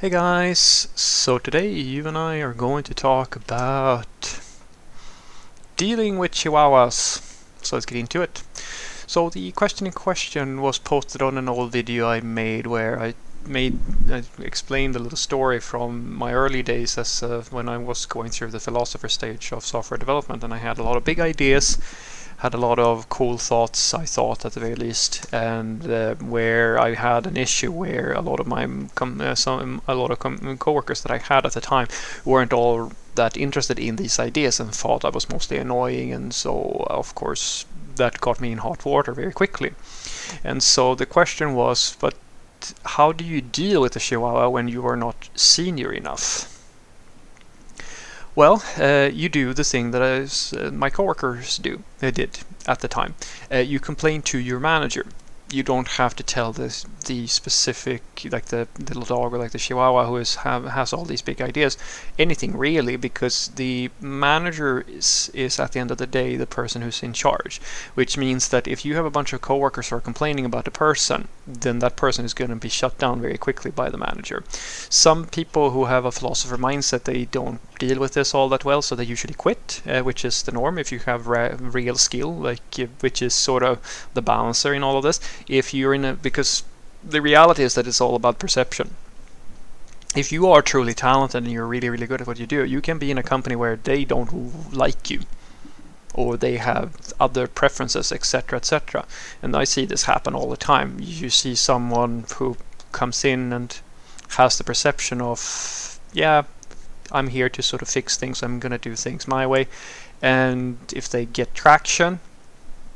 Hey guys, so today you and I are going to talk about dealing with Chihuahuas. So let's get into it. So the question in question was posted on an old video I made where I explained a little story from my early days as when I was going through the philosopher stage of software development, and I had a lot of big ideas, had a lot of cool thoughts, I thought at the very least, and where I had an issue where a lot of my coworkers that I had at the time weren't all that interested in these ideas and thought I was mostly annoying, and so of course that got me in hot water very quickly. And so the question was, but how do you deal with a Chihuahua when you are not senior enough? Well, you do the thing that my coworkers did at the time. You complain to your manager. You don't have to tell the specific, like the little dog or like the Chihuahua who has all these big ideas, anything really, because the manager is at the end of the day the person who's in charge, which means that if you have a bunch of coworkers who are complaining about a person, then that person is going to be shut down very quickly by the manager. Some people who have a philosopher mindset, they don't deal with this all that well, so they usually quit, which is the norm if you have real skill, which is sort of the balancer in all of this. If you're because the reality is that it's all about perception. If you are truly talented and you're really, really good at what you do, you can be in a company where they don't like you, or they have other preferences, etc., etc. And I see this happen all the time. You see someone who comes in and has the perception of, yeah, I'm here to sort of fix things, I'm going to do things my way. And if they get traction,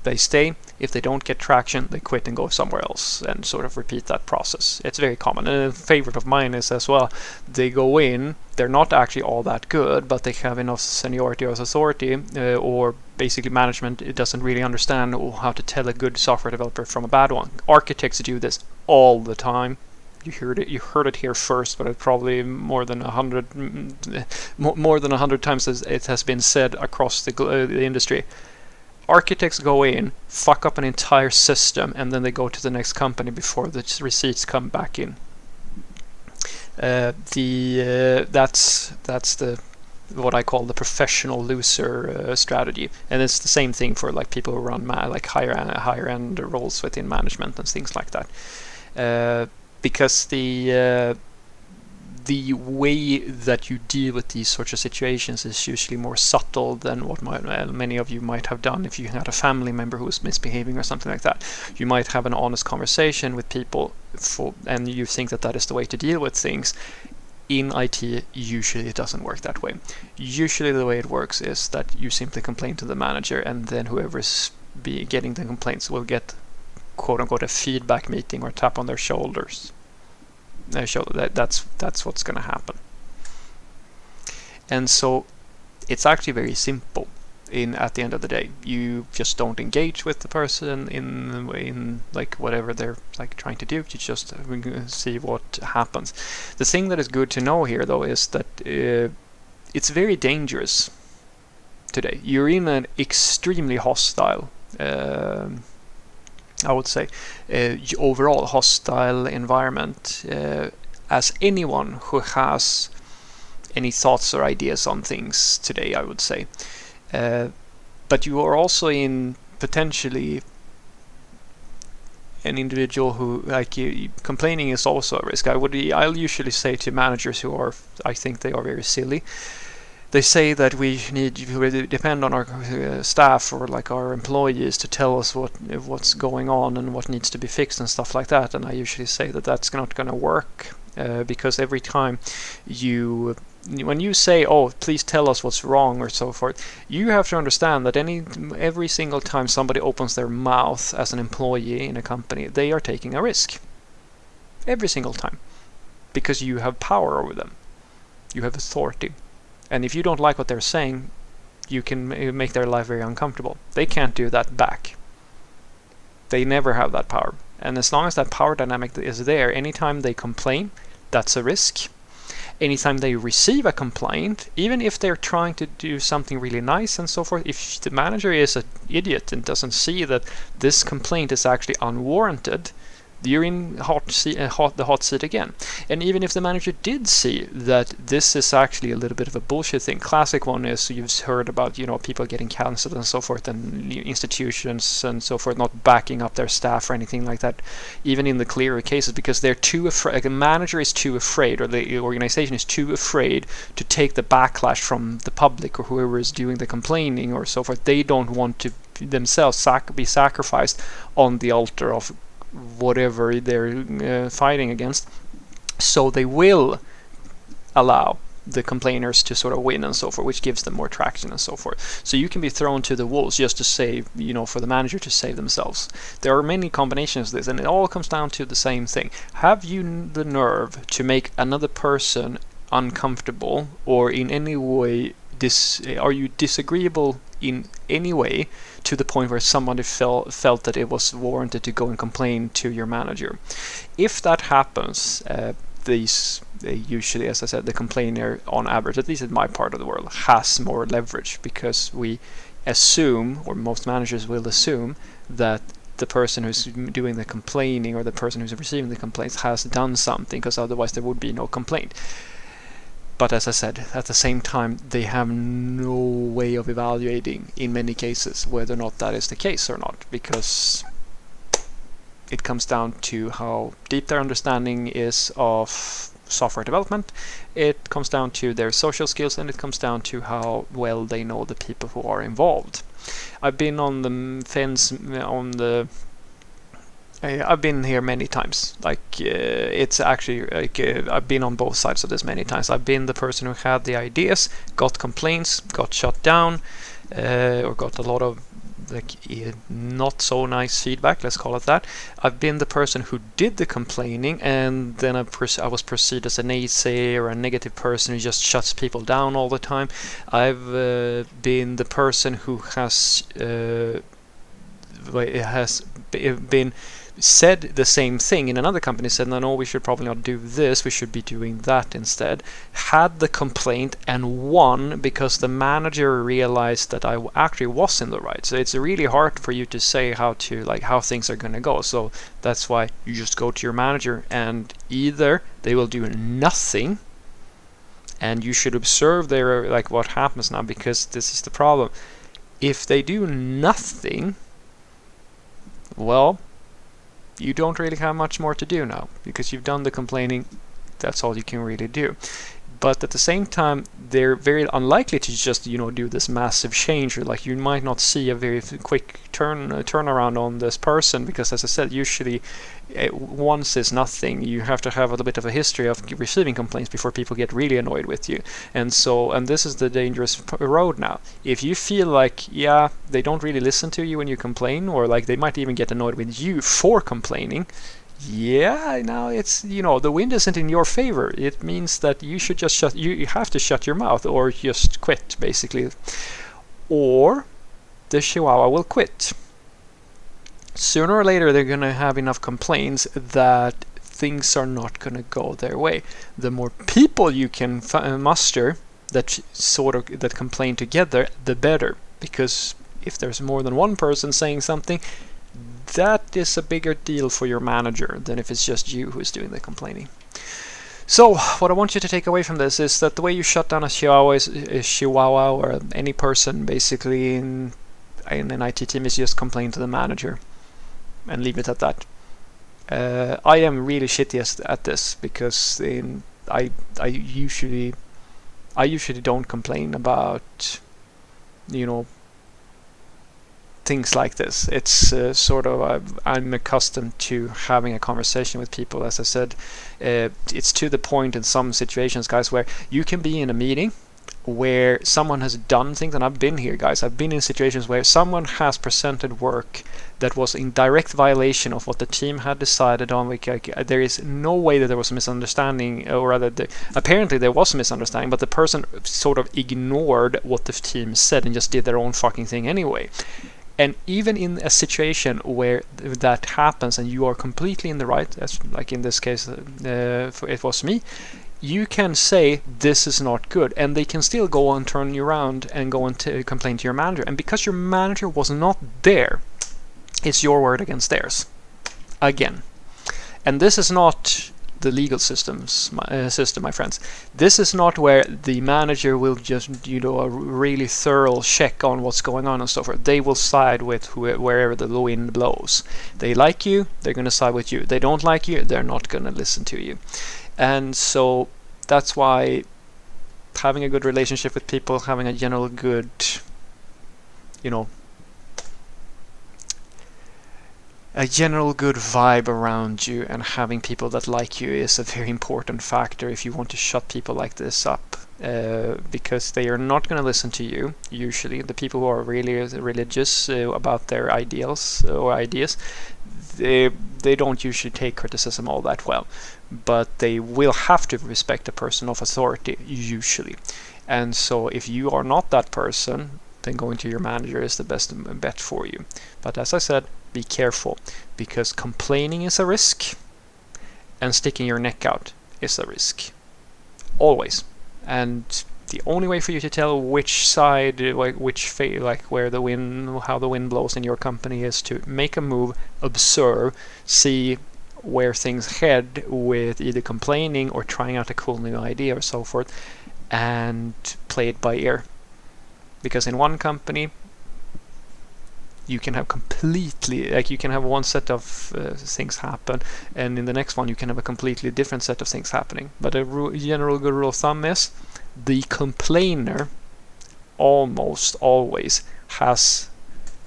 they stay. If they don't get traction, they quit and go somewhere else and sort of repeat that process. It's very common. And a favorite of mine is as well, they go in, they're not actually all that good, but they have enough seniority or authority, or basically management, it doesn't really understand how to tell a good software developer from a bad one. Architects do this all the time. You heard it here first, but it probably more than 100 times it has been said across the industry. Architects go in, fuck up an entire system, and then they go to the next company before the receipts come back in. That's the what I call the professional loser strategy, and it's the same thing for like people who run like higher end roles within management and things like that. Because the way that you deal with these sorts of situations is usually more subtle than what many of you might have done if you had a family member who was misbehaving or something like that. You might have an honest conversation with people, and you think that is the way to deal with things. In IT, usually it doesn't work that way. Usually the way it works is that you simply complain to the manager, and then whoever's getting the complaints will get, quote unquote, a feedback meeting or tap on their shoulders. That's what's going to happen. And so it's actually very simple. At the end of the day, you just don't engage with the person in like whatever they're like trying to do. You just see what happens. The thing that is good to know here, though, is that it's very dangerous today. You're in an extremely hostile, I would say, overall hostile environment, as anyone who has any thoughts or ideas on things today, I would say. But you are also in potentially an individual who, like, complaining is also a risk. I'll usually say to managers who are, I think they are very silly. They say that we depend on our staff or like our employees to tell us what's going on and what needs to be fixed and stuff like that. And I usually say that that's not going to work, because every time when you say, "Oh, please tell us what's wrong" or so forth, you have to understand that every single time somebody opens their mouth as an employee in a company, they are taking a risk. Every single time, because you have power over them, you have authority. And if you don't like what they're saying, you can make their life very uncomfortable. They can't do that back. They never have that power. And as long as that power dynamic is there, anytime they complain, that's a risk. Anytime they receive a complaint, even if they're trying to do something really nice and so forth, if the manager is an idiot and doesn't see that this complaint is actually unwarranted, you're in the hot seat again. And even if the manager did see that this is actually a little bit of a bullshit thing, classic one is you've heard about, people getting cancelled and so forth, and institutions and so forth not backing up their staff or anything like that, even in the clearer cases, because they're too afraid. Like, a manager is too afraid, or the organization is too afraid to take the backlash from the public or whoever is doing the complaining or so forth. They don't want to themselves be sacrificed on the altar of whatever they're fighting against, so they will allow the complainers to sort of win and so forth, which gives them more traction and so forth. So you can be thrown to the wolves just to save, for the manager to save themselves. There are many combinations of this, and it all comes down to the same thing. Have you the nerve to make another person uncomfortable, or in any way are you disagreeable in any way to the point where somebody felt that it was warranted to go and complain to your manager? If that happens, usually, as I said, the complainer on average, at least in my part of the world, has more leverage, because we assume, or most managers will assume, that the person who's doing the complaining or the person who's receiving the complaints has done something, because otherwise there would be no complaint. But as I said, at the same time, they have no way of evaluating, in many cases, whether or not that is the case or not, because it comes down to how deep their understanding is of software development, it comes down to their social skills, and it comes down to how well they know the people who are involved. I've been on the fence I've been here many times. It's actually I've been on both sides of this many times. I've been the person who had the ideas, got complaints, got shut down, or got a lot of not so nice feedback, let's call it that. I've been the person who did the complaining, and then I was perceived as a naysayer or a negative person who just shuts people down all the time. I've been the person who has been said the same thing in another company, said no, we should probably not do this, we should be doing that instead. Had the complaint and won because the manager realized that I actually was in the right. So it's really hard for you to say how things are going to go. So that's why you just go to your manager, and either they will do nothing, and you should observe what happens now, because this is the problem. If they do nothing, well, you don't really have much more to do now, because you've done the complaining. That's all you can really do. But at the same time, they're very unlikely to just do this massive change, or you might not see a very quick turnaround on this person, because as I said, usually once is nothing. You have to have a little bit of a history of receiving complaints before people get really annoyed with you. And this is the dangerous road now. If you feel they don't really listen to you when you complain, or they might even get annoyed with you for complaining, now it's the wind isn't in your favor. It means that you should just you have to shut your mouth, or just quit, basically, or the Chihuahua will quit. Sooner or later they're going to have enough complaints that things are not going to go their way. The more people you can muster that complain together, the better, because if there's more than one person saying something, that is a bigger deal for your manager than if it's just you who is doing the complaining. So what I want you to take away from this is that the way you shut down a Chihuahua or any person basically in an IT team is just complain to the manager and leave it at that. I am really shitty at this, because I usually don't complain about things like this. It's I'm accustomed to having a conversation with people. As I said, it's to the point in some situations, guys, where you can be in a meeting where someone has done things, and I've been here, guys. I've been in situations where someone has presented work that was in direct violation of what the team had decided on. There is no way that there was a misunderstanding, or rather, apparently there was a misunderstanding, but the person sort of ignored what the team said and just did their own fucking thing anyway. And even in a situation where that happens and you are completely in the right, as like in this case, it was me, you can say this is not good, and they can still go and turn you around and go and complain to your manager. And because your manager was not there, it's your word against theirs. Again. And this is not the legal system, my friends. This is not where the manager will just, a really thorough check on what's going on and so forth. They will side with wherever the wind blows. They like you, they're going to side with you. They don't like you, they're not going to listen to you. And so that's why having a good relationship with people, having a general good, a general good vibe around you and having people that like you is a very important factor if you want to shut people like this up, because they are not going to listen to you. Usually the people who are really religious about their ideals or ideas, they don't usually take criticism all that well, but they will have to respect a person of authority usually. And so if you are not that person, then going to your manager is the best bet for you. But as I said, be careful, because complaining is a risk and sticking your neck out is a risk. Always. And the only way for you to tell which side, where the wind, how the wind blows in your company, is to make a move, observe, see where things head with either complaining or trying out a cool new idea or so forth, and play it by ear. Because in one company you can have you can have one set of things happen, and in the next one you can have a completely different set of things happening. But a general good rule of thumb is the complainer almost always has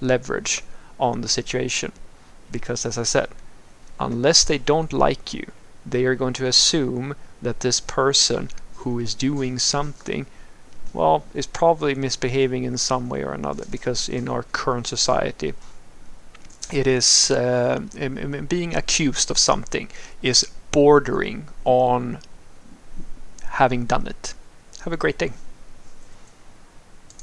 leverage on the situation, because as I said, unless they don't like you, they are going to assume that this person who is doing something, well, is probably misbehaving in some way or another, because in our current society it is being accused of something is bordering on having done it. Have a great day.